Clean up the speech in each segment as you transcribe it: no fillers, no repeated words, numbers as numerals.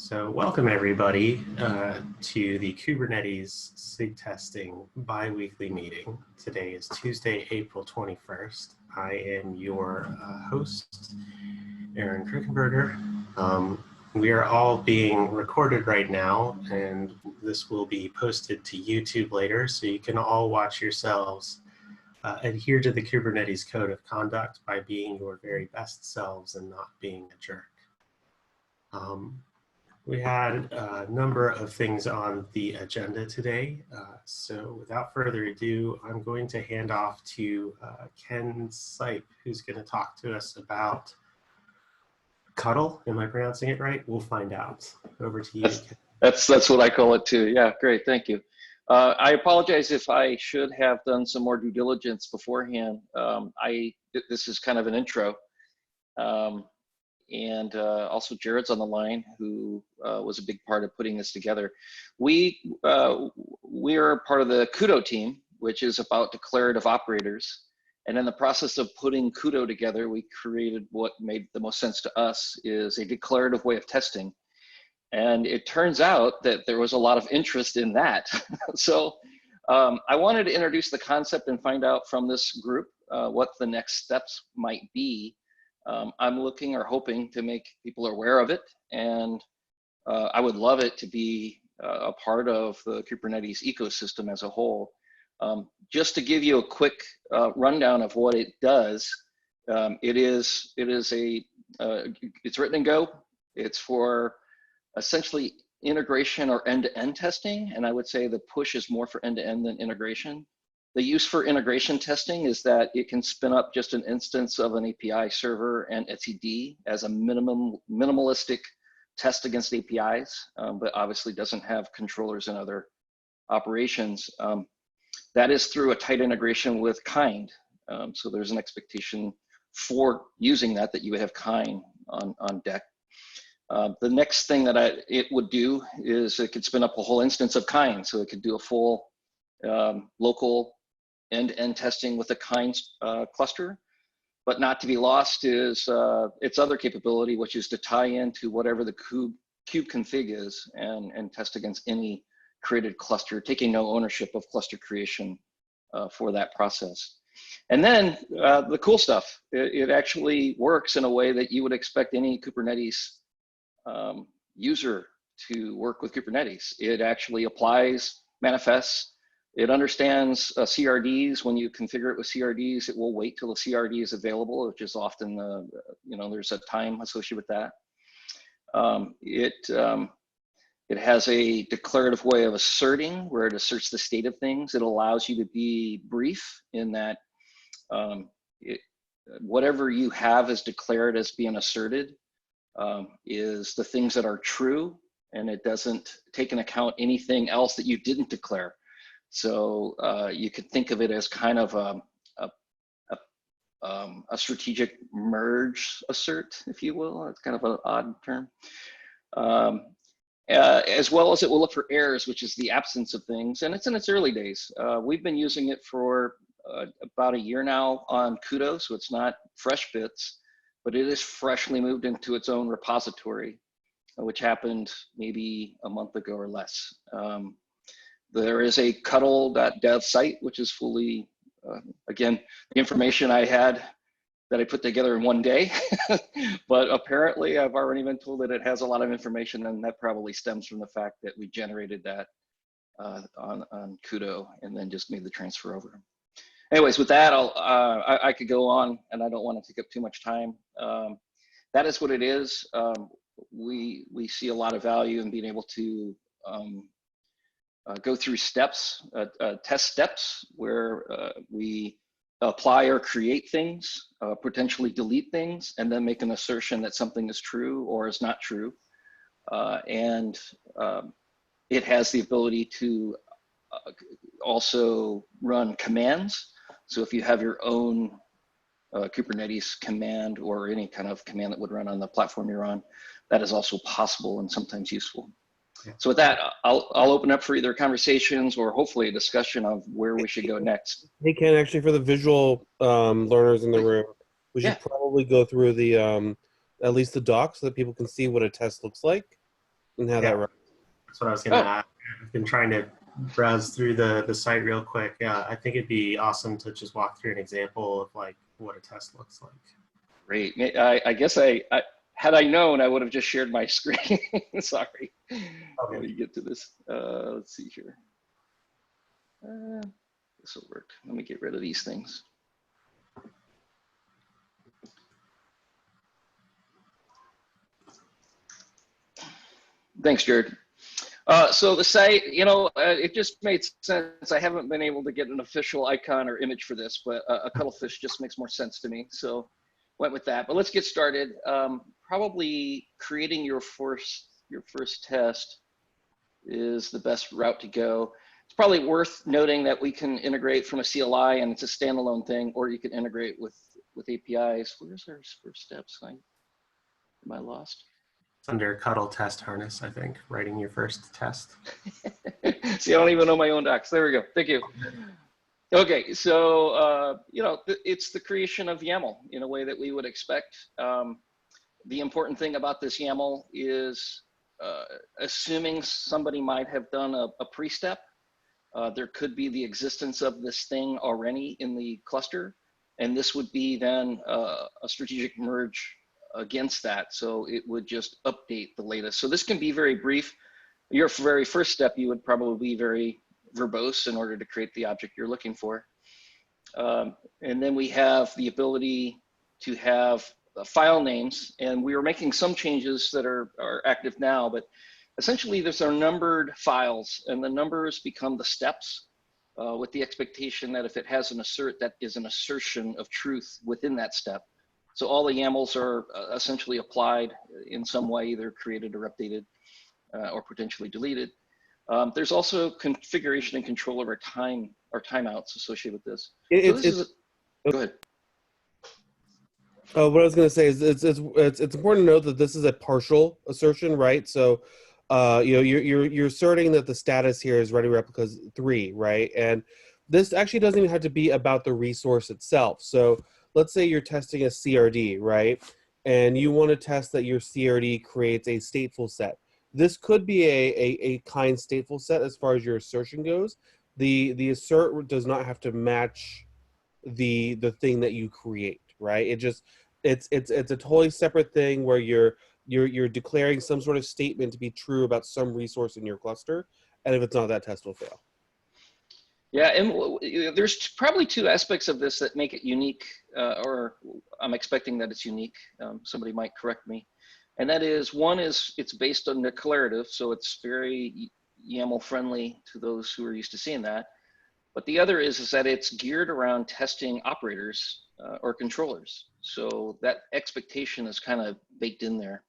So welcome everybody to the Kubernetes SIG Testing bi-weekly meeting. Today is Tuesday, April 21st. I am your host, Aaron Krickenberger. We are all being recorded right now, and this will be posted to YouTube later, so you can all watch yourselves adhere to the Kubernetes Code of Conduct by being your very best selves and not being a jerk. We had a number of things on the agenda today, so without further ado, I'm going to hand off to Ken Sipe, who's going to talk to us about Cuddle. Am I pronouncing it right? We'll find out. Over to you, Ken. That's what I call it too. Yeah, great, thank you. I apologize if I should have done some more due diligence beforehand. This is kind of an intro. And also Jared's on the line, who was a big part of putting this together. We are part of the Kudo team, which is about declarative operators. And in the process of putting Kudo together, we created what made the most sense to us is a declarative way of testing. And it turns out that there was a lot of interest in that. So I wanted to introduce the concept and find out from this group what the next steps might be. I'm looking or hoping to make people aware of it, and I would love it to be a part of the Kubernetes ecosystem as a whole. Just to give you a quick rundown of what it does, it's written in Go. It's for essentially integration or end-to-end testing, and I would say the push is more for end-to-end than integration. The use for integration testing is that it can spin up just an instance of an API server and etcd as a minimalistic test against APIs, but obviously doesn't have controllers and other operations. That is through a tight integration with Kind. So there's an expectation for using that you would have Kind on deck. The next thing that it would do is it could spin up a whole instance of Kind. So it could do a full local end-to-end testing with a Kind cluster, but not to be lost is its other capability, which is to tie into whatever the kube config is and test against any created cluster, taking no ownership of cluster creation for that process. And then the cool stuff, it actually works in a way that you would expect any Kubernetes user to work with Kubernetes. It actually applies, manifests. It understands CRDs. When you configure it with CRDs, it will wait till the CRD is available, which is often, there's a time associated with that. It has a declarative way of asserting, where it asserts the state of things. It allows you to be brief in that whatever you have is declared as being asserted is the things that are true, and it doesn't take into account anything else that you didn't declare. So you could think of it as kind of a strategic merge assert, if you will. It's kind of an odd term. As well as it will look for errors, which is the absence of things. And it's in its early days. We've been using it for about a year now on Kudo, so it's not fresh bits, but it is freshly moved into its own repository, which happened maybe a month ago or less. There is a cuddle.dev site, which is fully, again, the information I had that I put together in one day, but apparently I've already been told that it has a lot of information, and that probably stems from the fact that we generated that on Kudo and then just made the transfer over. Anyways, with that, I could go on, and I don't want to take up too much time. That is what it is. We see a lot of value in being able to go through steps, test steps, where we apply or create things, potentially delete things, and then make an assertion that something is true or is not true. And it has the ability to also run commands. So if you have your own Kubernetes command or any kind of command that would run on the platform you're on, that is also possible and sometimes useful. So with that, I'll open up for either conversations or hopefully a discussion of where we should go next. Hey, Ken, actually for the visual learners in the room, we should probably go through the at least the doc so that people can see what a test looks like. and how Yeah. that runs. That's what I was going to Oh, ask. I've been trying to browse through the site real quick. I think it'd be awesome to just walk through an example of like what a test looks like. great. I guess had I known, I would have just shared my screen. Sorry. Let me get to this. Let's see here. This will work. Let me get rid of these things. Thanks, Jared. So the site, it just made sense. I haven't been able to get an official icon or image for this, but a cuttlefish just makes more sense to me. So went with that. But let's get started. Probably creating your first test is the best route to go. It's probably worth noting that we can integrate from a CLI and it's a standalone thing, or you can integrate with APIs. Where's our first steps? Am I lost? It's under Cuddle Test Harness, I think, writing your first test. See, I don't even know my own docs. There we go. Thank you. Okay, so, it's the creation of YAML in a way that we would expect. The important thing about this YAML is assuming somebody might have done a pre-step, there could be the existence of this thing already in the cluster, and this would be then a strategic merge against that. So it would just update the latest. So this can be very brief. Your very first step, you would probably be very verbose in order to create the object you're looking for. And then we have the ability to have file names, and we are making some changes that are active now, but essentially these are numbered files, and the numbers become the steps with the expectation that if it has an assert, that is an assertion of truth within that step. So all the YAMLs are essentially applied in some way, either created or updated or potentially deleted. There's also configuration and control over timeouts associated with this. Go ahead. What I was going to say is it's important to note that this is a partial assertion, right? So, you're asserting that the status here is ready replicas 3, right? And this actually doesn't even have to be about the resource itself. So let's say you're testing a CRD, right? And you want to test that your CRD creates a stateful set. This could be a kind stateful set as far as your assertion goes. The assert does not have to match the thing that you create, right? It's a totally separate thing where you're declaring some sort of statement to be true about some resource in your cluster, and if it's not, that test will fail. Yeah, and there's probably two aspects of this that make it unique, or I'm expecting that it's unique. Somebody might correct me. And that is, one is it's based on declarative, so it's very YAML friendly to those who are used to seeing that. But the other is that it's geared around testing operators or controllers. So that expectation is kind of baked in there.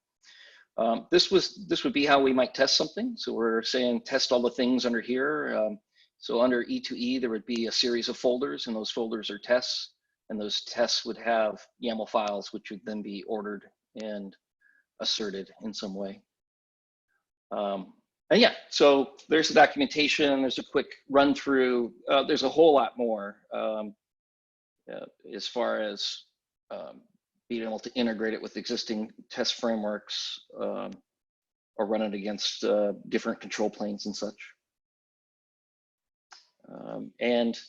This would be how we might test something. So we're saying test all the things under here. So under E2E, there would be a series of folders, and those folders are tests, and those tests would have YAML files, which would then be ordered and asserted in some way. And yeah, so there's the documentation, there's a quick run through, there's a whole lot more as far as being able to integrate it with existing test frameworks or run it against different control planes and such. And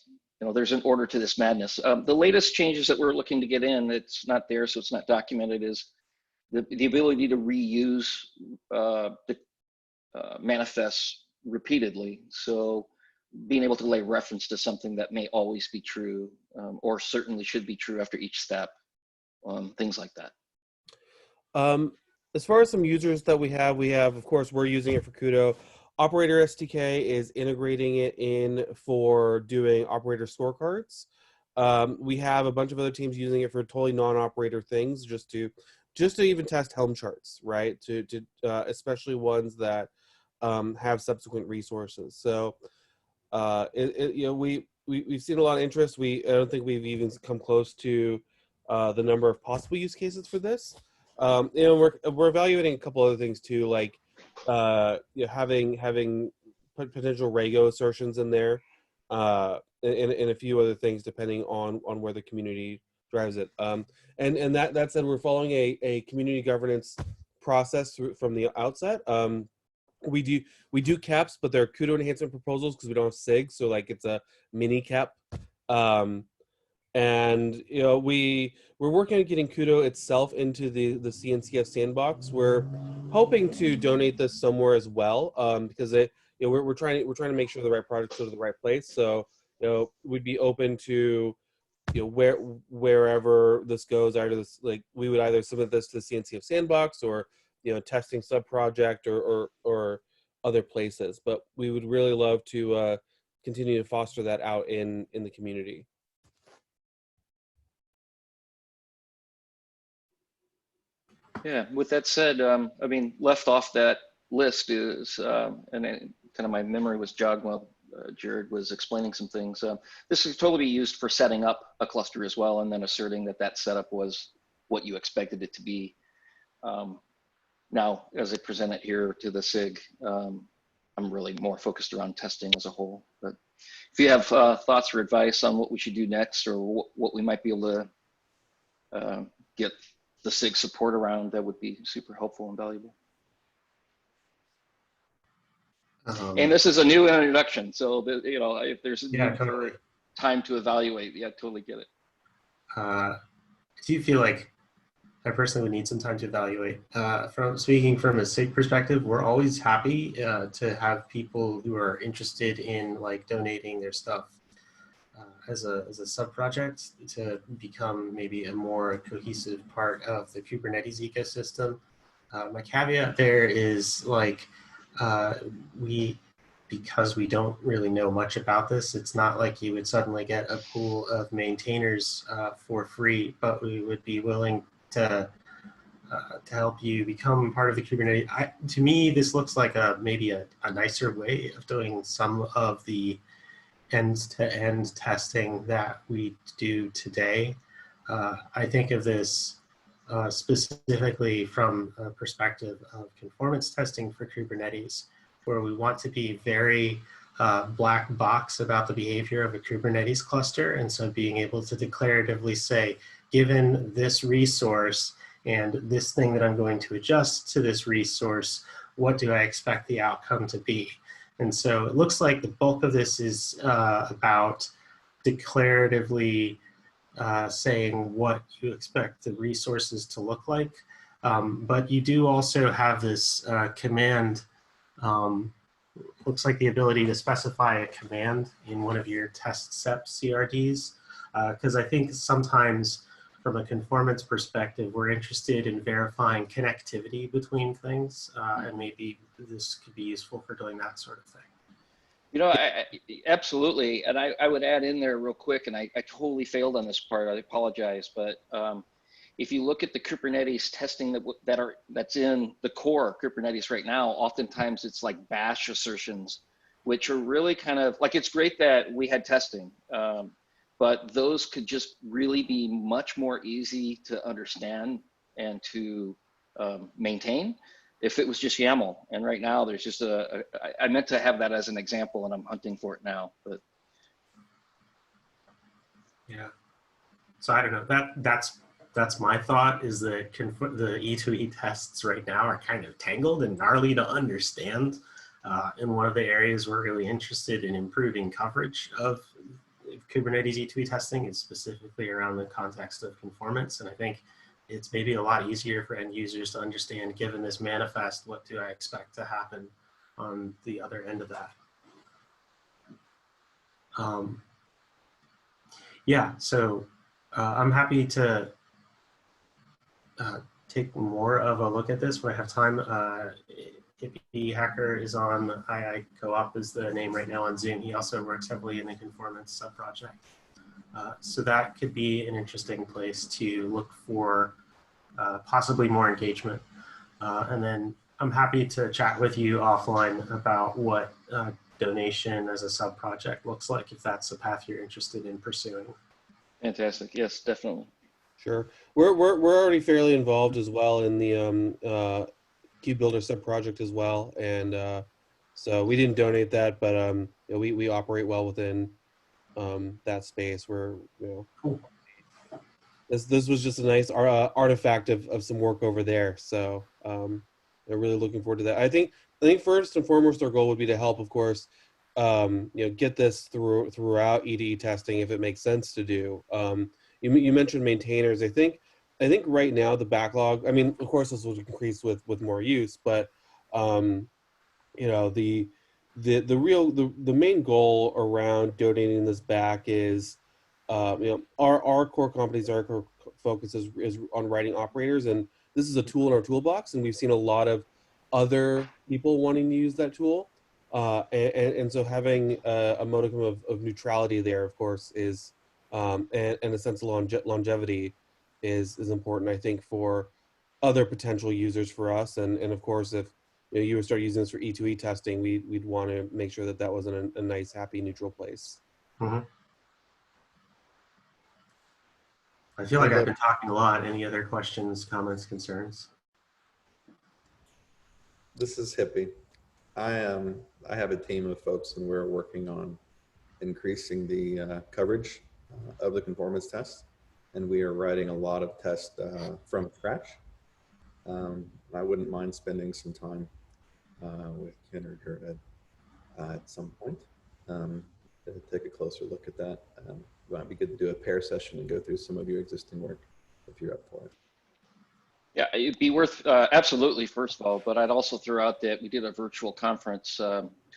there's an order to this madness. The latest changes that we're looking to get in, it's not there, so it's not documented, is the ability to reuse the manifests repeatedly. So being able to lay reference to something that may always be true or certainly should be true after each step, things like that. As far as some users that we have, of course, we're using it for Kudo. Operator SDK is integrating it in for doing operator scorecards. We have a bunch of other teams using it for totally non-operator things, just to even test Helm charts, right? To especially ones that have subsequent resources. So we've seen a lot of interest. I don't think we've even come close to the number of possible use cases for this. We're evaluating a couple other things too, like having potential Rego assertions in there, and a few other things depending on where the community drives it. And that said, we're following a community governance process from the outset. we do caps, but they're Kudo enhancement proposals because we don't have SIG, so like it's a mini cap. And we're working on getting Kudo itself into the CNCF sandbox. We're hoping to donate this somewhere as well, because we're trying to make sure the right products go to the right place. So we'd be open to wherever this goes. Either this, like, we would either submit this to the CNCF sandbox or testing sub project or other places. But we would really love to continue to foster that out in the community. Yeah, with that said, I mean, left off that list is, and kind of my memory was jogged while Jared was explaining some things. This could totally be used for setting up a cluster as well, and then asserting that that setup was what you expected it to be. Now, as I present it here to the SIG, I'm really more focused around testing as a whole. But if you have thoughts or advice on what we should do next, or what we might be able to get the SIG support around, that would be super helpful and valuable. And this is a new introduction, so if there's a need for time to evaluate, yeah, totally get it. Do you feel like I personally would need some time to evaluate? From speaking from a SIG perspective, we're always happy to have people who are interested in like donating their stuff as a sub project to become maybe a more cohesive part of the Kubernetes ecosystem. My caveat there is like because we don't really know much about this, it's not like you would suddenly get a pool of maintainers for free, but we would be willing to help you become part of the Kubernetes. To me, this looks like maybe a nicer way of doing some of the end-to-end testing that we do today. I think of this specifically from a perspective of conformance testing for Kubernetes, where we want to be very black box about the behavior of a Kubernetes cluster. And so being able to declaratively say, given this resource and this thing that I'm going to adjust to this resource, what do I expect the outcome to be? And so it looks like the bulk of this is about declaratively saying what you expect the resources to look like. But you do also have this command, looks like the ability to specify a command in one of your test SEP CRDs. Because I think sometimes from a conformance perspective, we're interested in verifying connectivity between things, and maybe this could be useful for doing that sort of thing. Absolutely, and I would add in there real quick, and I totally failed on this part, I apologize, but if you look at the Kubernetes testing that's in the core Kubernetes right now, oftentimes it's like bash assertions, which are really kind of, like, it's great that we had testing, but those could just really be much more easy to understand and to maintain if it was just YAML. And right now there's just I meant to have that as an example and I'm hunting for it now, but. Yeah, so I don't know, that's my thought, is that the E2E tests right now are kind of tangled and gnarly to understand. And one of the areas we're really interested in improving coverage of Kubernetes E2E testing is specifically around the context of conformance. And I think it's maybe a lot easier for end users to understand, given this manifest, what do I expect to happen on the other end of that. Yeah, so I'm happy to take more of a look at this when I have time. Hippie Hacker is on II Co-op is the name right now on Zoom. He also works heavily in the conformance subproject. So that could be an interesting place to look for possibly more engagement. And then I'm happy to chat with you offline about what donation as a subproject looks like, if that's a path you're interested in pursuing. Fantastic, yes, definitely. Sure, we're already fairly involved as well in the Kube Builder subproject as well, and so we didn't donate that, but we operate well within that space. Where cool. This was just a nice artifact of some work over there. So really looking forward to that. I think first and foremost, our goal would be to help, of course, get this throughout EDE testing if it makes sense to do. You mentioned maintainers. I think right now the backlog. I mean, of course, this will increase with more use, but the main goal around donating this back is our core competencies, our core focus is on writing operators, and this is a tool in our toolbox, and we've seen a lot of other people wanting to use that tool, and so having a modicum of neutrality there, of course, is and a sense of longevity is important, I think, for other potential users for us, and of course, if you would start using this for E2E testing, we'd want to make sure that was in a nice, happy, neutral place. Mm-hmm. I feel like I've been talking a lot. Any other questions, comments, concerns? This is Hippie. I have a team of folks, and we're working on increasing the coverage of the conformance test, and we are writing a lot of tests from scratch. I wouldn't mind spending some time with Ken or Jared at some point to take a closer look at that. It might be good to do a pair session and go through some of your existing work if you're up for it. Yeah, it'd be worth, absolutely, first of all, but I'd also throw out that we did a virtual conference 2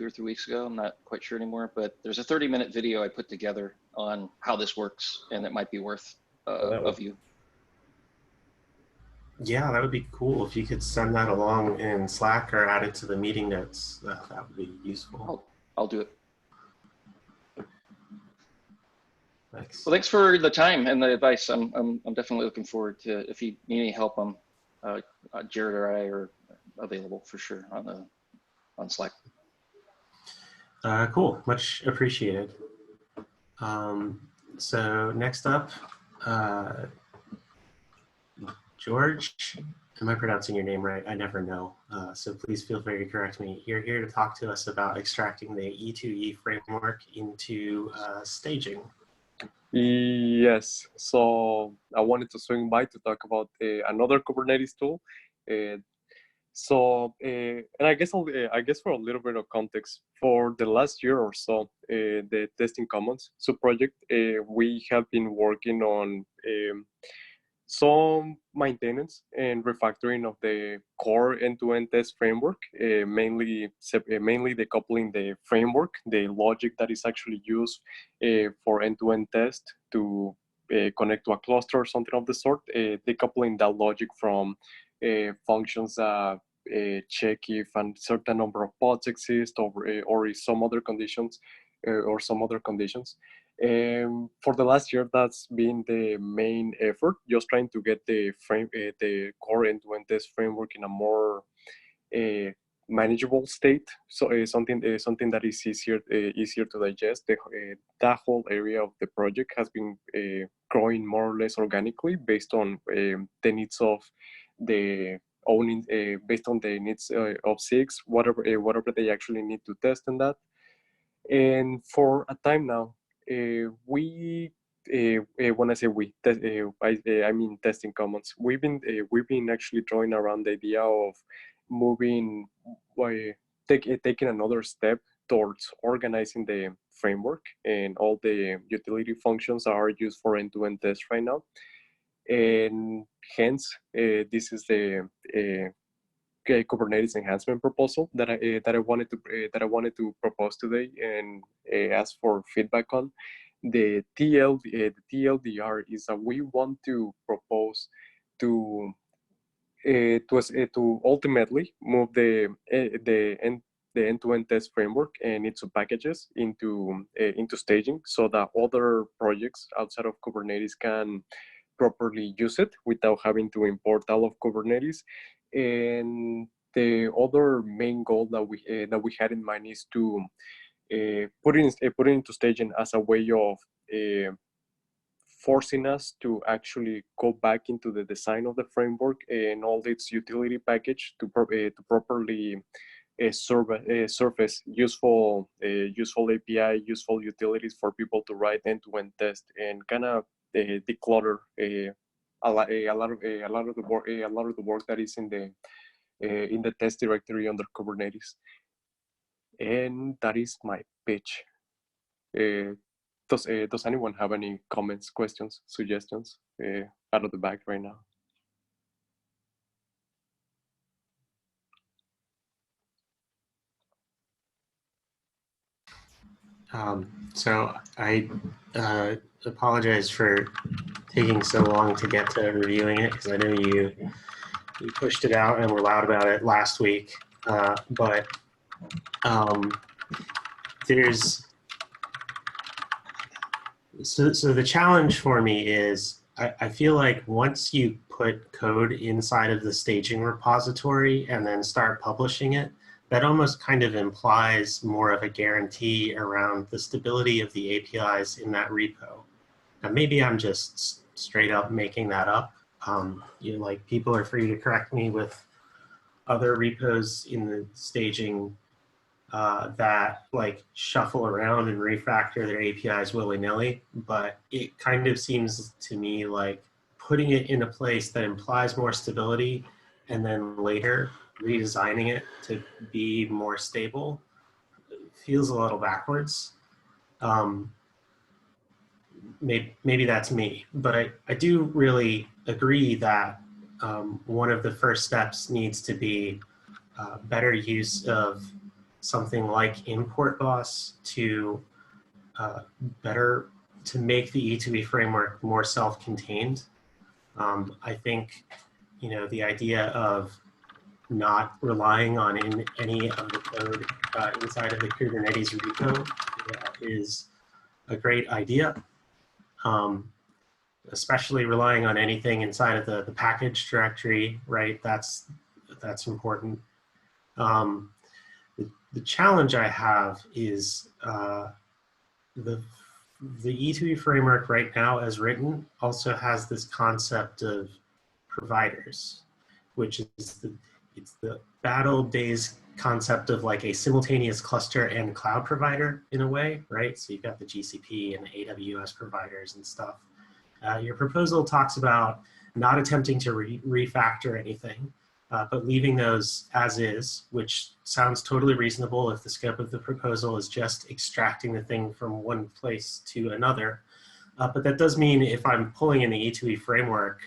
or 3 weeks ago. I'm not quite sure anymore, but there's a 30-minute video I put together on how this works, and it might be worth of you. Yeah, that would be cool. If you could send that along in Slack or add it to the meeting notes, that would be useful. I'll do it. Thanks. Well, thanks for the time and the advice. I'm definitely looking forward to, if you need any help, Jared or I are available for sure on Slack. Cool, much appreciated. So next up, George, am I pronouncing your name right? I never know, so please feel free to correct me. You're here to talk to us about extracting the E2E framework into staging. Yes, so I wanted to swing by to talk about another Kubernetes tool. And I guess for a little bit of context, for the last year or so, the Testing Commons subproject, we have been working on some maintenance and refactoring of the core end-to-end test framework, mainly decoupling the framework, the logic that is actually used for end-to-end test to connect to a cluster or something of the sort, decoupling that logic from functions that check if a certain number of pods exist or if some other conditions or some other conditions. For the last year, that's been the main effort, just trying to get the core end-to-end test framework in a more manageable state. So something that is easier to digest. That whole area of the project has been growing more or less organically based on the needs of the owning, based on the needs of SIGs, whatever they actually need to test in that. And for a time now, when I say we, I mean Testing Commons. We've been actually drawing around the idea of moving, taking another step towards organizing the framework and all the utility functions are used for end-to-end tests right now. And hence, this is the Kubernetes enhancement proposal that I wanted to propose today and ask for feedback on. The TLDR is that we want to propose to ultimately move the end-to-end test framework and its packages into staging, so that other projects outside of Kubernetes can properly use it without having to import all of Kubernetes. And the other main goal that we had in mind is to put it into staging as a way of forcing us to actually go back into the design of the framework and all its utility package to properly surface useful API, useful utilities for people to write end-to-end test and kind of declutter a lot of the work that is in in the test directory under Kubernetes. And that is my pitch. Does anyone have any comments, questions, suggestions out of the bag right now? So I apologize for taking so long to get to reviewing it, because I know you pushed it out and were loud about it last week. But there's so the challenge for me is I feel like once you put code inside of the staging repository and then start publishing it, that almost kind of implies more of a guarantee around the stability of the APIs in that repo. Now, maybe I'm just straight up making that up. Like, people are free to correct me with other repos in the staging that like shuffle around and refactor their APIs willy-nilly, but it kind of seems to me like putting it in a place that implies more stability and then later redesigning it to be more stable feels a little backwards. Maybe that's me, but I do really agree that one of the first steps needs to be better use of something like import boss to make the E2E framework more self-contained. I think, the idea of not relying on any of the code inside of the Kubernetes repo is a great idea. Especially relying on anything inside of the package directory, right? That's important. The challenge I have is the E2E framework right now as written also has this concept of providers, which is the bad old days concept of like a simultaneous cluster and cloud provider in a way, right? So you've got the GCP and the AWS providers and stuff. Your proposal talks about not attempting to refactor anything, but leaving those as is, which sounds totally reasonable if the scope of the proposal is just extracting the thing from one place to another. But that does mean if I'm pulling in the E2E framework,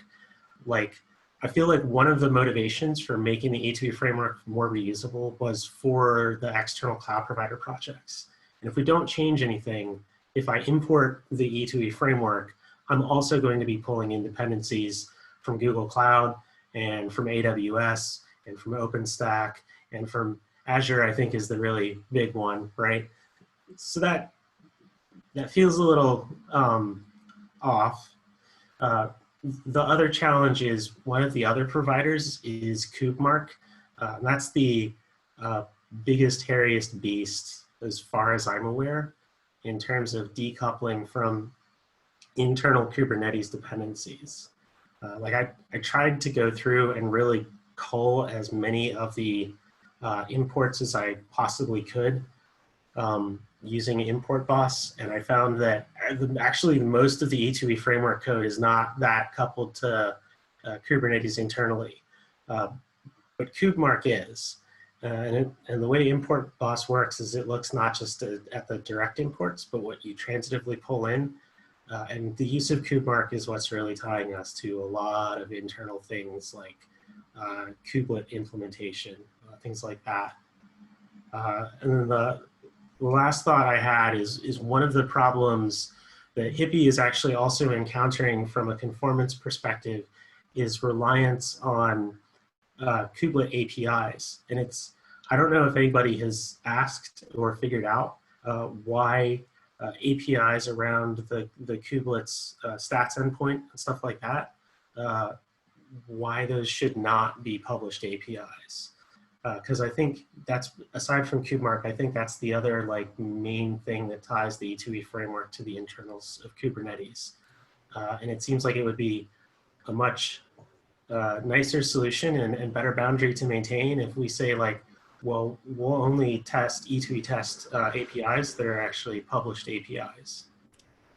like, I feel like one of the motivations for making the E2E framework more reusable was for the external cloud provider projects. And if we don't change anything, if I import the E2E framework, I'm also going to be pulling in dependencies from Google Cloud and from AWS and from OpenStack and from Azure, I think is the really big one, right? So that feels a little off. The other challenge is one of the other providers is KubeMark. That's the biggest, hairiest beast as far as I'm aware in terms of decoupling from internal Kubernetes dependencies. Like I tried to go through and really cull as many of the imports as I possibly could using import boss, and I found that actually most of the E2E framework code is not that coupled to Kubernetes internally, but KubeMark is. And the way import boss works is it looks not just at the direct imports, but what you transitively pull in. And the use of KubeMark is what's really tying us to a lot of internal things like kubelet implementation, things like that. And then the last thought I had is one of the problems that Hippie is actually also encountering from a conformance perspective is reliance on kubelet APIs. And I don't know if anybody has asked or figured out why APIs around the kubelets stats endpoint and stuff like that, why those should not be published APIs. Because I think that's, aside from KubeMark, I think that's the other like main thing that ties the E2E framework to the internals of Kubernetes. And it seems like it would be a much nicer solution and better boundary to maintain if we say like, well, we'll only test E2E test APIs that are actually published APIs.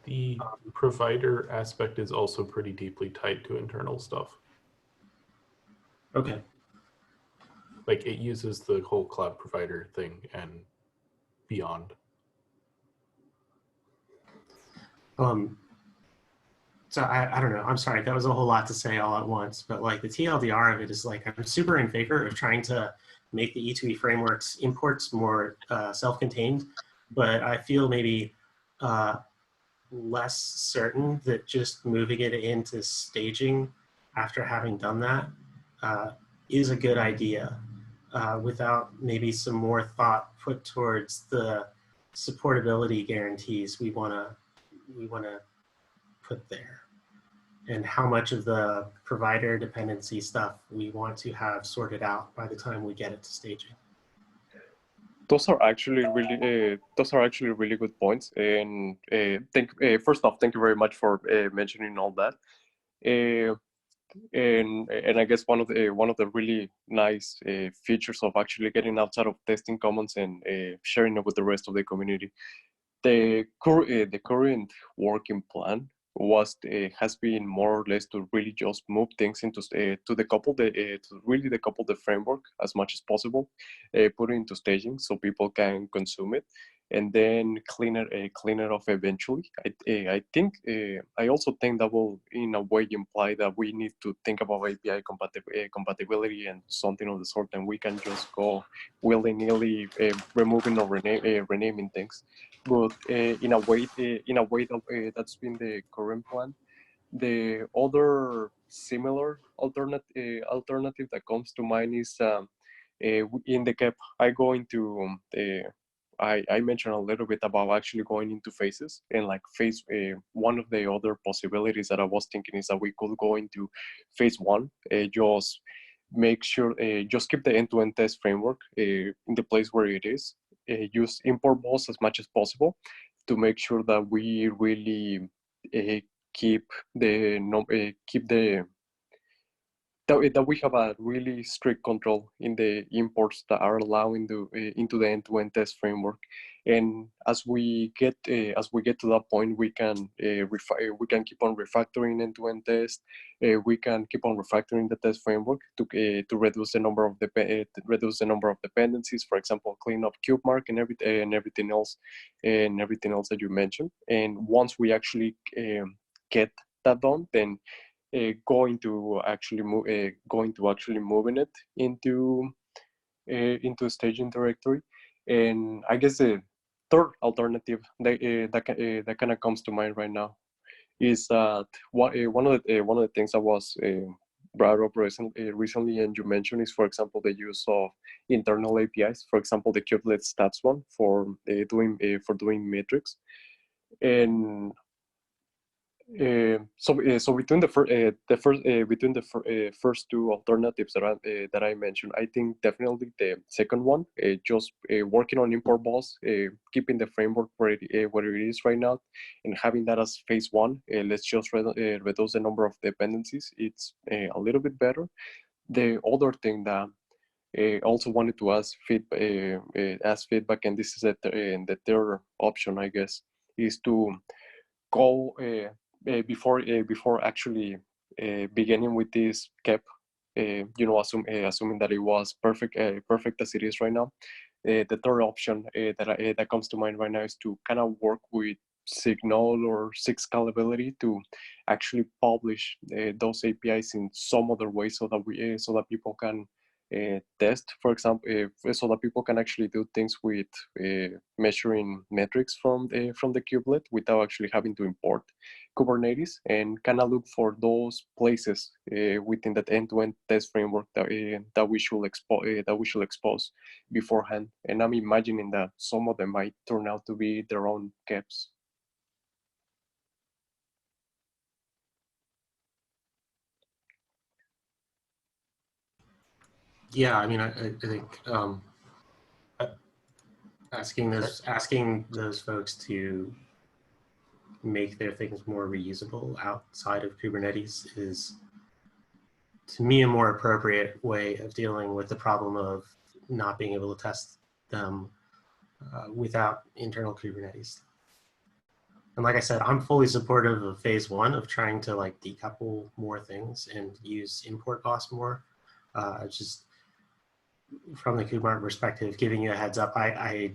The provider aspect is also pretty deeply tied to internal stuff. Okay. like it uses the whole cloud provider thing and beyond. So I don't know, I'm sorry, that was a whole lot to say all at once, but like the TLDR of it is like, I'm super in favor of trying to make the E2E frameworks imports more self-contained, but I feel maybe less certain that just moving it into staging after having done that is a good idea without maybe some more thought put towards the supportability guarantees we want to put there, and how much of the provider dependency stuff we want to have sorted out by the time we get it to staging. Those are actually really good points. And first off, thank you very much for mentioning all that. And I guess one of the really nice features of actually getting outside of testing commons and sharing it with the rest of the community, the current working plan has been more or less to really just move things into to decouple the framework as much as possible, put it into staging so people can consume it, and then clean it off eventually. I also think that will in a way imply that we need to think about API compatibility and something of the sort, and we can just go willy-nilly removing or renaming things. But in a way that's been the current plan. The other similar alternative that comes to mind is in the CAP. I mentioned a little bit about actually going into phases, and like one of the other possibilities that I was thinking is that we could go into phase one, just make sure, just keep the end-to-end test framework in the place where it is. Use import balls as much as possible to make sure that we really keep that we have a really strict control in the imports that are allowed into the end-to-end test framework. And as we get to that point, we can keep on refactoring end-to-end test. We can keep on refactoring the test framework to reduce the number of dependencies. For example, clean up kubemark and everything else that you mentioned. And once we actually get that done, then going to actually moving it into a staging directory. And I guess the third alternative that kind of comes to mind right now is that one of the things that was brought up recently, and you mentioned, is, for example, the use of internal APIs. For example, the kubelet stats one for doing metrics. And so between the first two alternatives that I mentioned, I think definitely the second one, just working on import balls, keeping the framework where it is right now, and having that as phase one. Let's just reduce the number of dependencies. It's a little bit better. The other thing that also wanted to ask feedback, and this is the third option, I guess, is to go before actually beginning with this CAP, assuming that it was perfect as it is right now. The third option that comes to mind right now is to kind of work with Signal or SIG Scalability to actually publish those APIs in some other way, so that people can test, for example, so that people can actually do things with measuring metrics from the kubelet without actually having to import Kubernetes, and kind of look for those places within that end-to-end test framework that we should expose beforehand. And I'm imagining that some of them might turn out to be their own caps. Yeah, I mean, I think asking those folks to make their things more reusable outside of Kubernetes is, to me, a more appropriate way of dealing with the problem of not being able to test them without internal Kubernetes. And like I said, I'm fully supportive of phase one of trying to like decouple more things and use import boss more. from the KubeMart perspective, giving you a heads up, I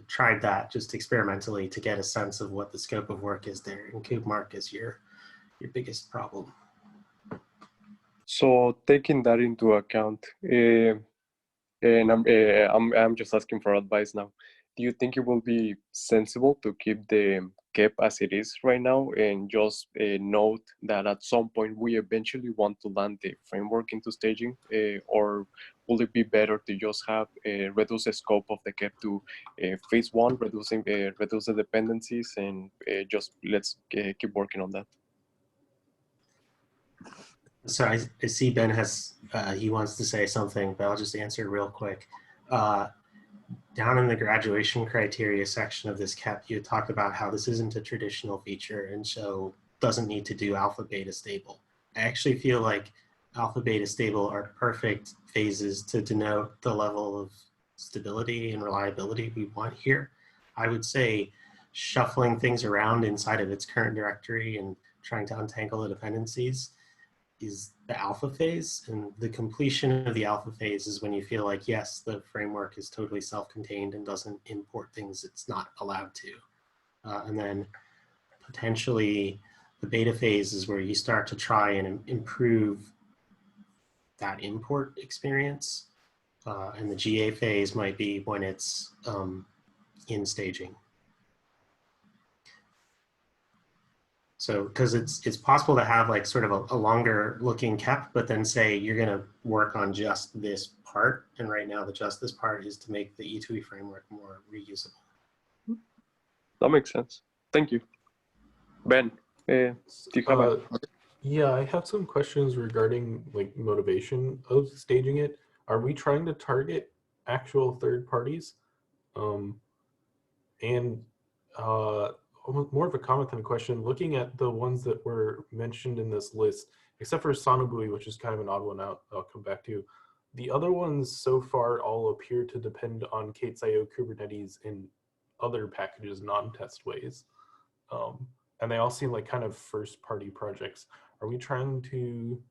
tried that just experimentally to get a sense of what the scope of work is there, and KubeMart is your biggest problem. So taking that into account, and I'm just asking for advice now. Do you think it will be sensible to keep the cap as it is right now and just note that at some point we eventually want to land the framework into staging, or will it be better to just have reduce the scope of the cap to phase one, reduce the dependencies, and just let's keep working on that? So I see Ben has, he wants to say something, but I'll just answer real quick. Down in the graduation criteria section of this CAP, you talked about how this isn't a traditional feature and so doesn't need to do alpha beta stable. I actually feel like alpha beta stable are perfect phases to denote the level of stability and reliability we want here. I would say shuffling things around inside of its current directory and trying to untangle the dependencies is the alpha phase, and the completion of the alpha phase is when you feel like, yes, the framework is totally self-contained and doesn't import things it's not allowed to. And then potentially the beta phase is where you start to try and improve that import experience. And the GA phase might be when it's in staging. So, because it's possible to have like sort of a longer looking cap, but then say you're going to work on just this part. And right now the just this part is to make the E2E framework more reusable. That makes sense. Thank you. Ben, do you have yeah, I have some questions regarding like motivation of staging it. Are we trying to target actual third parties? And more of a comment than a question, looking at the ones that were mentioned in this list, except for Sonobui, which is kind of an odd one out, I'll come back to. The other ones so far all appear to depend on K8s.io Kubernetes in other packages, non-test ways. And they all seem like kind of first-party projects. Are we trying to,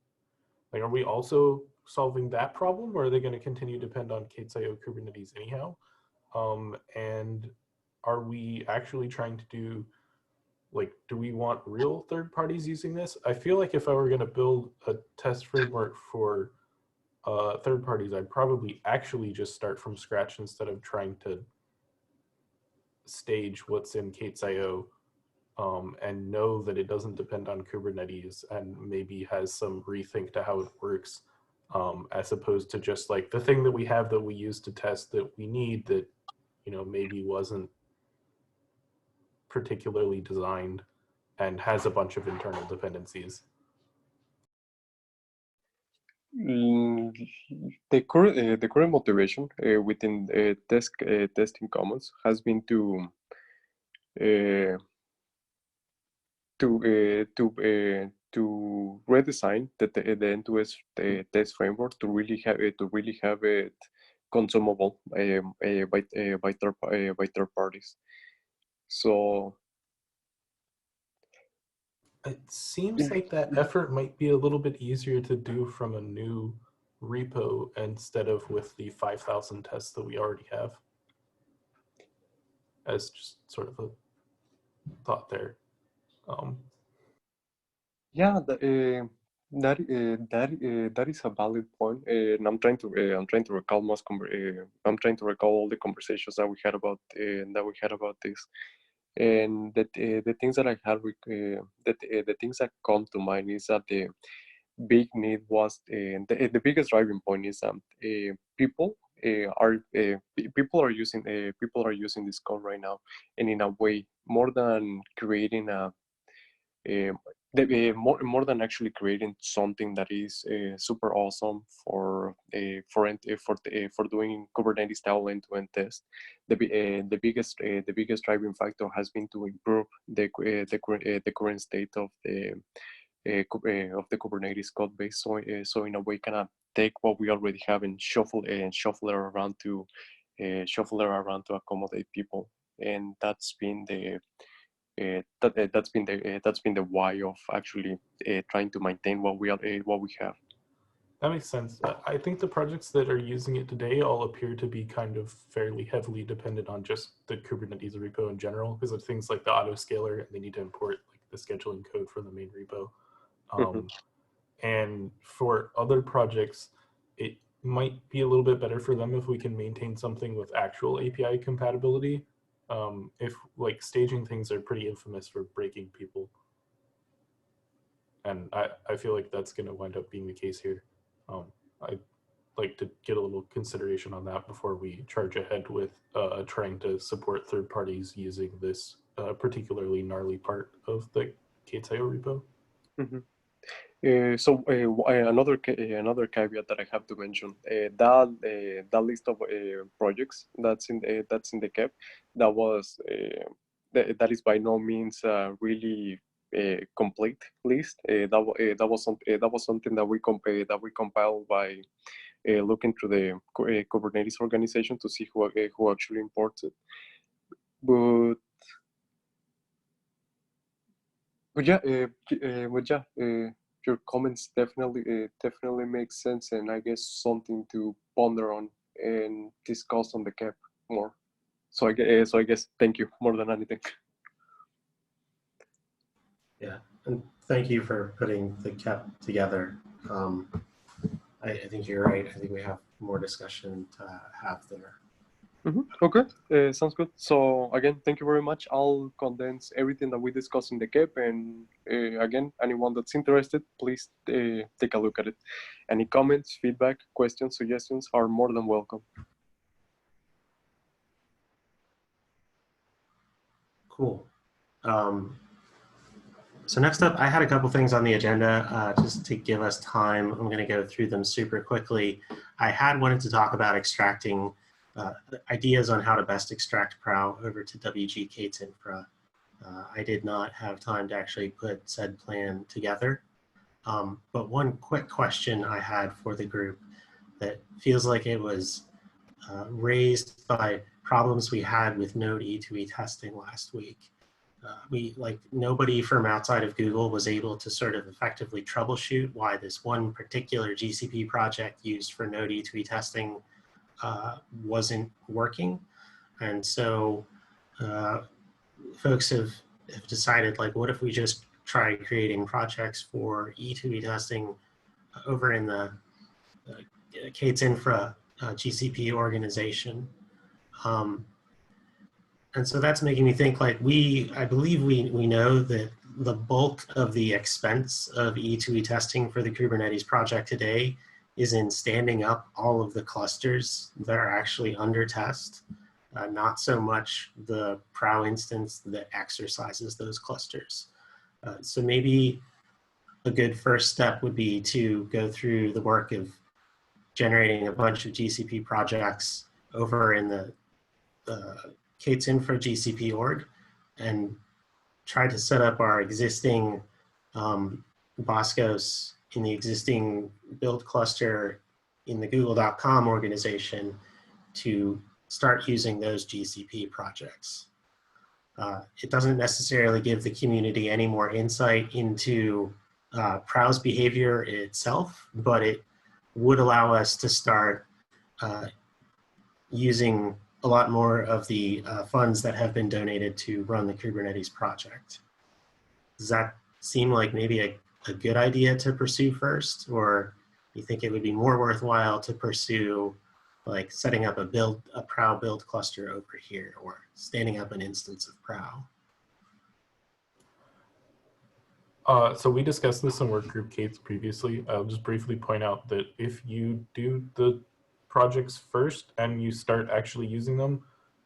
like, are we also solving that problem, or are they going to continue to depend on K8s.io Kubernetes anyhow? And are we actually trying to do, like, do we want real third parties using this? I feel like if I were going to build a test framework for third parties, I'd probably actually just start from scratch instead of trying to stage what's in K8s.io and know that it doesn't depend on Kubernetes and maybe has some rethink to how it works, as opposed to just like the thing that we have that we use to test that we need that, you know, maybe wasn't particularly designed and has a bunch of internal dependencies. The current motivation within testing commons has been to redesign the end-to-end test framework to really have it consumable by third parties. So it seems like that effort might be a little bit easier to do from a new repo instead of with the 5,000 tests that we already have, as just sort of a thought there. yeah, that is a valid point, and I'm trying to recall I'm trying to recall all the conversations that we had about this, and the things that I had the things that come to mind is that the big need was the biggest driving point is people people are using this code right now, and in a way more than creating more than actually creating something that is super awesome for doing Kubernetes style end-to-end test. The biggest driving factor has been to improve the current state of the Kubernetes code base. So in a way, kind of take what we already have and shuffle it around to accommodate people, and that's been the why of actually trying to maintain what we have. That makes sense. I think the projects that are using it today all appear to be kind of fairly heavily dependent on just the Kubernetes repo in general, because of things like the autoscaler, and they need to import like the scheduling code from the main repo. And for other projects, it might be a little bit better for them if we can maintain something with actual API compatibility. If like staging things are pretty infamous for breaking people. And I feel like that's going to wind up being the case here. I'd like to get a little consideration on that before we charge ahead with trying to support third parties using this particularly gnarly part of the K8s.io repo. Another caveat that I have to mention, that list of projects that's in the KEP, that is by no means really a complete list. That was something that we compiled by looking through the Kubernetes organization to see who actually imports it. But yeah, your comments definitely make sense, and I guess something to ponder on and discuss on the KEP more. So I guess thank you more than anything. Yeah, and thank you for putting the KEP together. I think you're right. I think we have more discussion to have there. Okay, sounds good. So again, thank you very much. I'll condense everything that we discussed in the KEP, and again, anyone that's interested, please take a look at it. Any comments, feedback, questions, suggestions are more than welcome. Cool. So next up, I had a couple things on the agenda just to give us time. I'm going to go through them super quickly. I had wanted to talk about extracting ideas on how to best extract Prowse over to WG K8s Infra. I did not have time to actually put said plan together. But one quick question I had for the group that feels like it was raised by problems we had with Node E2E testing last week. Nobody from outside of Google was able to sort of effectively troubleshoot why this one particular GCP project used for Node E2E testing wasn't working. And so folks have decided, like, what if we just try creating projects for E2E testing over in the K8s Infra GCP organization. And so that's making me think, like, I believe we know that the bulk of the expense of E2E testing for the Kubernetes project today is in standing up all of the clusters that are actually under test, not so much the Prowse instance that exercises those clusters. So maybe a good first step would be to go through the work of generating a bunch of GCP projects over in the K8s Infra GCP org and try to set up our existing Boscos in the existing build cluster in the google.com organization to start using those GCP projects. It doesn't necessarily give the community any more insight into Prowse behavior itself, but it would allow us to start using a lot more of the funds that have been donated to run the Kubernetes project. Does that seem like maybe a good idea to pursue first, or you think it would be more worthwhile to pursue like setting up a Prowse build cluster over here, or standing up an instance of Prowse? So we discussed this in work group K8s previously. I'll just briefly point out that if you do the projects first and you start actually using them,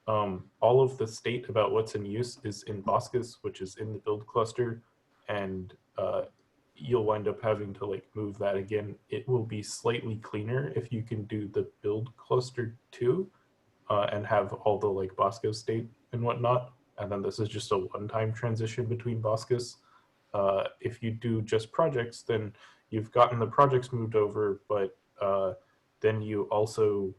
all of the state about what's in use is in Boscos, which is in the build cluster, and you'll wind up having to like move that again. It will be slightly cleaner if you can do the build cluster too, and have all the like Boscos state and whatnot. And then this is just a one-time transition between Boscos. If you do just projects, then you've gotten the projects moved over, but then you also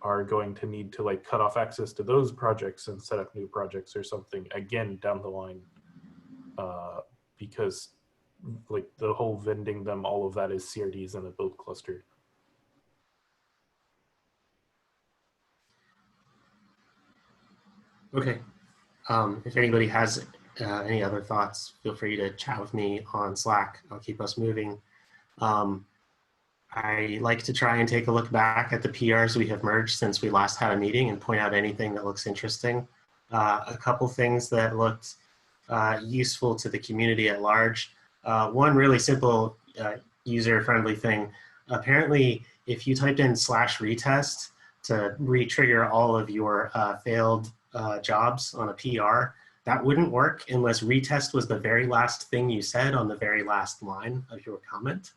are going to need to like cut off access to those projects and set up new projects or something again down the line, because like the whole vending them, all of that is CRDs in a build cluster. Okay. If anybody has any other thoughts, feel free to chat with me on Slack. I'll keep us moving. I like to try and take a look back at the PRs we have merged since we last had a meeting and point out anything that looks interesting. A couple things that looked useful to the community at large. One really simple user-friendly thing. Apparently, if you typed in /retest to re-trigger all of your failed jobs on a PR, that wouldn't work unless retest was the very last thing you said on the very last line of your comment.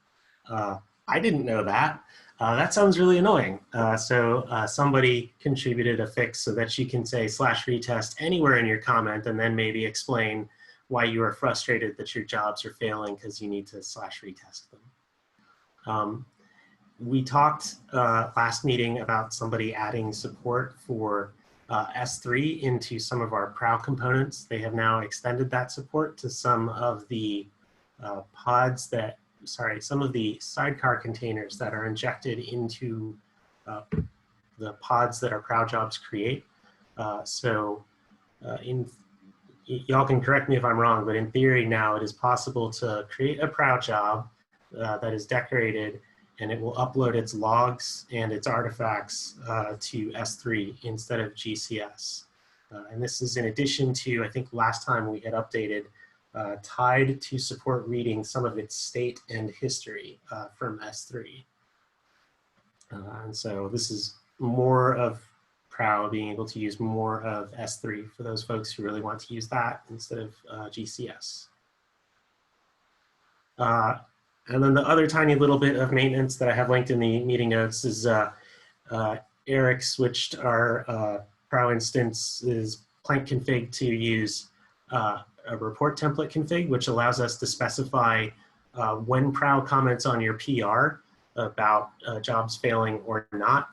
I didn't know that. That sounds really annoying. So somebody contributed a fix so that you can say /retest anywhere in your comment and then maybe explain why you are frustrated that your jobs are failing because you need to /retest them. We talked last meeting about somebody adding support for S3 into some of our Prowse components. They have now extended that support to some of the pods that, some of the sidecar containers that are injected into the pods that our Prowse jobs create. Y'all can correct me if I'm wrong, but in theory now it is possible to create a Prowse job that is decorated, and it will upload its logs and its artifacts to S3 instead of GCS. And this is in addition to, I think last time we had updated tied to support reading some of its state and history from S3. And so this is more of Prowse being able to use more of S3 for those folks who really want to use that instead of GCS. And then the other tiny little bit of maintenance that I have linked in the meeting notes is Eric switched our Prowse instance's plank config to use a report template config, which allows us to specify when Prowse comments on your PR about jobs failing or not.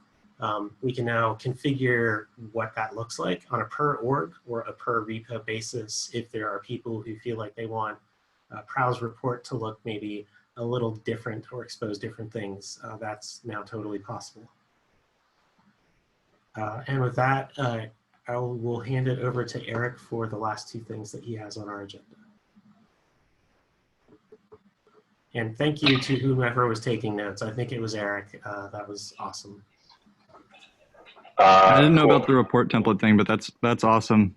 We can now configure what that looks like on a per org or a per repo basis if there are people who feel like they want Prowse report to look maybe a little different or expose different things. That's now totally possible. And with that, I will hand it over to Eric for the last two things that he has on our agenda. And thank you to whomever was taking notes. I think it was Eric. That was awesome. I didn't know about the report template thing, but that's awesome.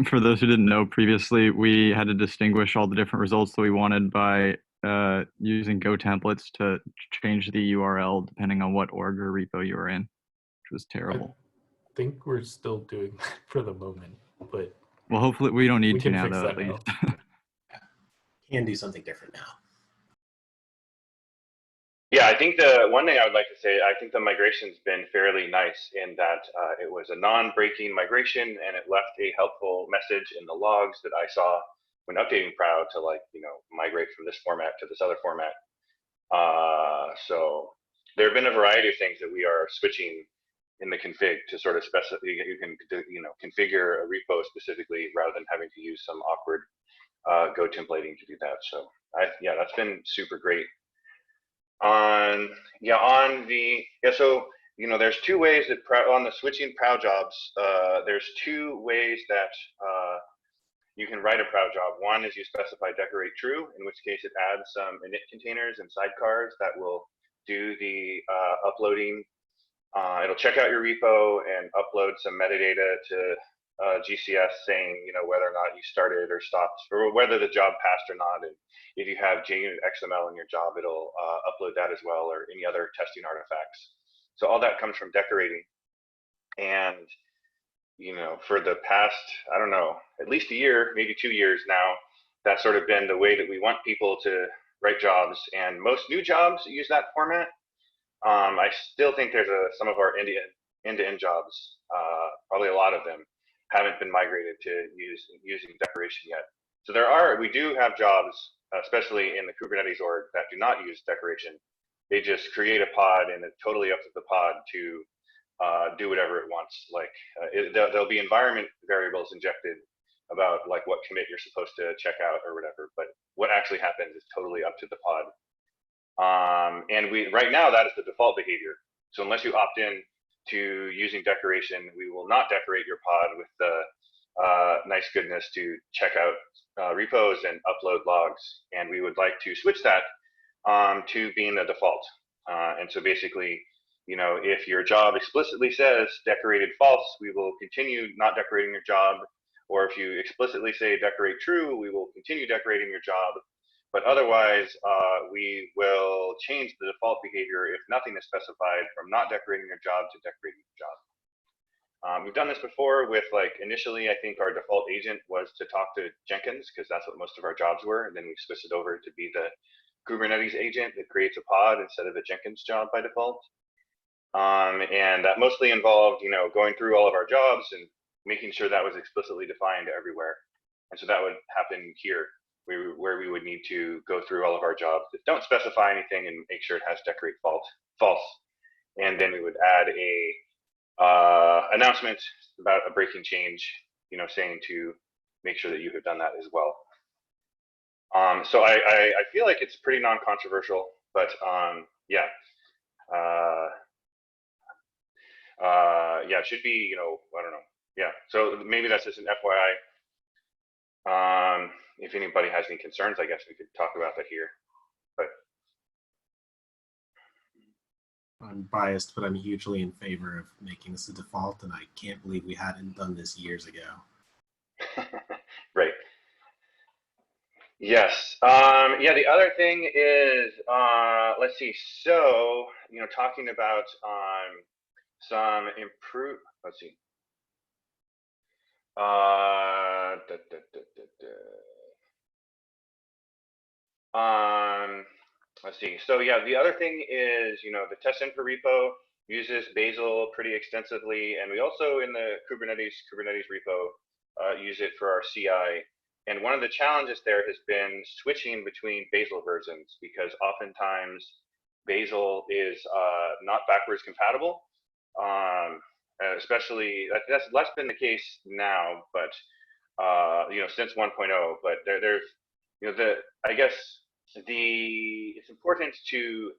For those who didn't know, previously we had to distinguish all the different results that we wanted by using Go templates to change the URL depending on what org or repo you were in, which was terrible. I think we're still doing that for the moment, but well, hopefully we don't need to now, though. At least can do something different now. Yeah, I think the one thing I would like to say, I think the migration's been fairly nice in that it was a non-breaking migration and it left a helpful message in the logs that I saw when updating Prowse to, like, you know, migrate from this format to this other format. So there have been a variety of things that we are switching in the config to sort of specify. You can, you know, configure a repo specifically rather than having to use some awkward Go templating to do that. So yeah, that's been super great. So you know, there's two ways that on the switching Prowse jobs, there's two ways that you can write a Prowse job. One is you specify decorate true, in which case it adds some init containers and sidecars that will do the uploading. It'll check out your repo and upload some metadata to GCS saying, you know, whether or not you started or stopped, or whether the job passed or not. And if you have JUnit XML in your job, it'll upload that as well, or any other testing artifacts. So all that comes from decorating. And, you know, for the past, I don't know, at least a year, maybe 2 years now, that's sort of been the way that we want people to write jobs. And most new jobs use that format. I still think there's some of our end-to-end jobs, probably a lot of them, haven't been migrated to using decoration yet. So we do have jobs, especially in the Kubernetes org, that do not use decoration. They just create a pod, and it's totally up to the pod to do whatever it wants. Like there'll be environment variables injected about like what commit you're supposed to check out or whatever, but what actually happens is totally up to the pod. And right now that is the default behavior. So unless you opt in to using decoration. We will not decorate your pod with the nice goodness to check out repos and upload logs. And we would like to switch that to being the default. And so basically, if your job explicitly says decorated false, we will continue not decorating your job. Or if you explicitly say decorate true, we will continue decorating your job. But otherwise, we will change the default behavior if nothing is specified from not decorating your job to decorating your job. We've done this before with, like, initially, I think our default agent was to talk to Jenkins because that's what most of our jobs were. And then we switched it over to be the Kubernetes agent that creates a pod instead of a Jenkins job by default. And that mostly involved, going through all of our jobs and making sure that was explicitly defined everywhere. And so that would happen here, where we would need to go through all of our jobs that don't specify anything and make sure it has decorate false. And then we would add a announcement about a breaking change, saying to make sure that you have done that as well. So I feel like it's pretty non-controversial, but yeah. Yeah, it should be, I don't know. Yeah, so maybe that's just an FYI. If anybody has any concerns, I guess we could talk about that here. But I'm biased, but I'm hugely in favor of making this a default, and I can't believe we hadn't done this years ago. Right. Yes. Yeah, the other thing is, let's see. So, talking about some improve. Let's see. Let's see. So yeah, the other thing is, the test info repo uses Bazel pretty extensively, and we also in the Kubernetes repo use it for our CI. And one of the challenges there has been switching between Bazel versions, because oftentimes Bazel is not backwards compatible. Especially that's less been the case now, but since 1.0. But there's I guess it's important to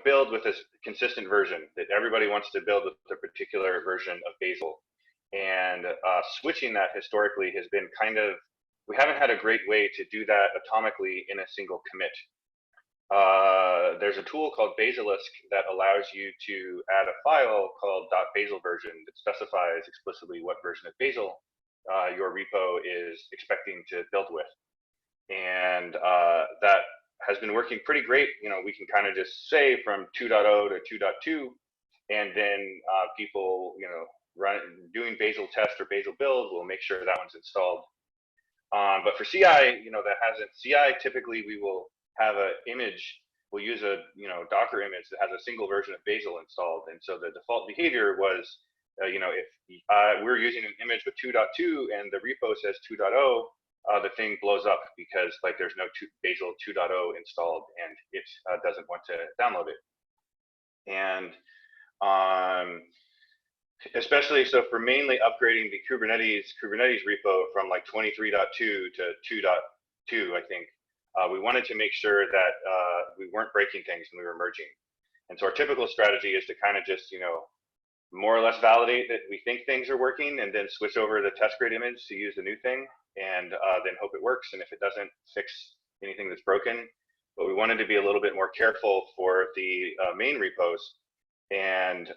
build with a consistent version, that everybody wants to build with a particular version of Bazel, and switching that historically has been we haven't had a great way to do that atomically in a single commit. There's a tool called Basalisk that allows you to add a file called .bazel version that specifies explicitly what version of Bazel your repo is expecting to build with. And that has been working pretty great. We can kind of just say from 2.0 to 2.2, and then people, doing Bazel test or Bazel build will make sure that one's installed. But for CI, that hasn't. CI, typically we will have an image. We'll use a Docker image that has a single version of Bazel installed, and so the default behavior was, if we're using an image with 2.2 and the repo says 2.0, the thing blows up because there's no Bazel 2.0 installed, and it doesn't want to download it. And especially so for mainly upgrading the Kubernetes repo from 23.2 to 2.2, I think. We wanted to make sure that we weren't breaking things when we were merging. And so our typical strategy is to kind of just, more or less validate that we think things are working, and then switch over the test grid image to use the new thing, and then hope it works. And if it doesn't fix anything that's broken, but we wanted to be a little bit more careful for the main repos. And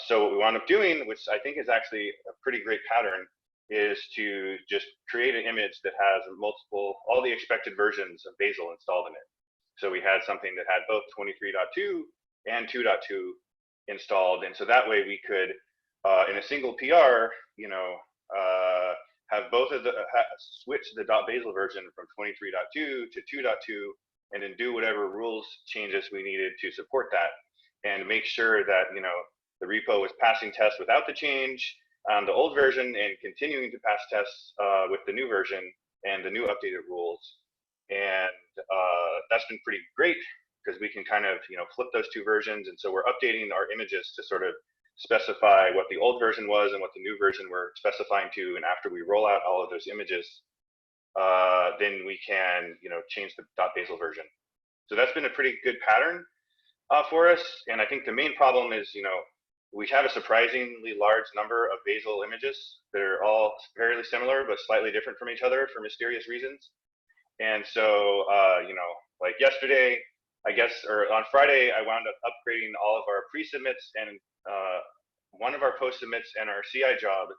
so what we wound up doing, which I think is actually a pretty great pattern, is to just create an image that has all the expected versions of Bazel installed in it. So we had something that had both 23.2 and 2.2 installed. And so that way we could, in a single PR, have both of switch the .bazel version from 23.2 to 2.2, and then do whatever rules changes we needed to support that, and make sure that, the repo was passing tests without the change on the old version, and continuing to pass tests with the new version and the new updated rules. And that's been pretty great, because we can kind of, flip those two versions. And so we're updating our images to sort of specify what the old version was and what the new version we're specifying to. And after we roll out all of those images, then we can, change the .bazel version. So that's been a pretty good pattern for us. And I think the main problem is, we have a surprisingly large number of basal images that are all fairly similar but slightly different from each other for mysterious reasons. And so, you know, like yesterday, I guess, or on Friday, I wound up upgrading all of our pre-submits and one of our post-submits and our CI job,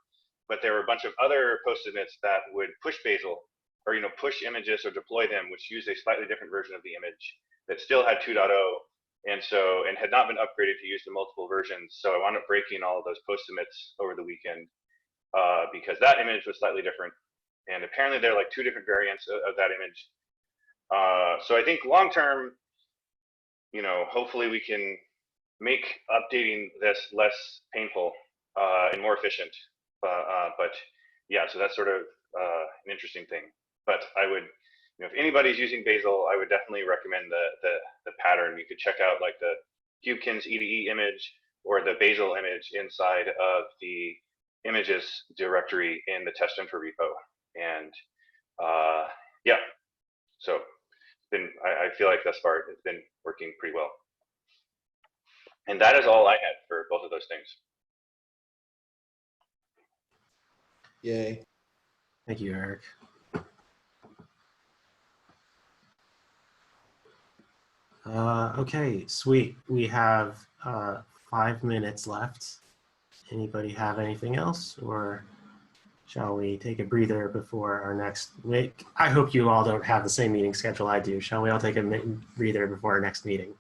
but there were a bunch of other post-submits that would push basal, or, you know, push images or deploy them, which used a slightly different version of the image that still had 2.0, and so, and had not been upgraded to use the multiple versions. So I wound up breaking all of those post-submits over the weekend because that image was slightly different. And apparently there are like 2 different variants of that image. So I think long-term, you know, hopefully we can make updating this less painful and more efficient. But yeah, so that's sort of an interesting thing. But I would, you know, if anybody's using Bazel, I would definitely recommend the pattern. You could check out like the Kubekins EDE image or the Bazel image inside of the images directory in the test info repo. And yeah, so I feel like thus far it's been working pretty well. And that is all I had for both of those things. Yay. Thank you, Eric. Okay, sweet. We have 5 minutes left. Anybody have anything else, or shall we take a breather before our next week? I hope you all don't have the same meeting schedule I do. Shall we all take a breather before our next meeting?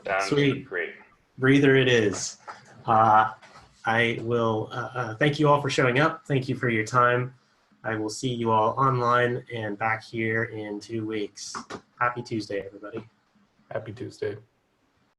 Sounds Sweet. Great. Breather it is. I will thank you all for showing up. Thank you for your time. I will see you all online and back here in 2 weeks. Happy Tuesday, everybody. Happy Tuesday.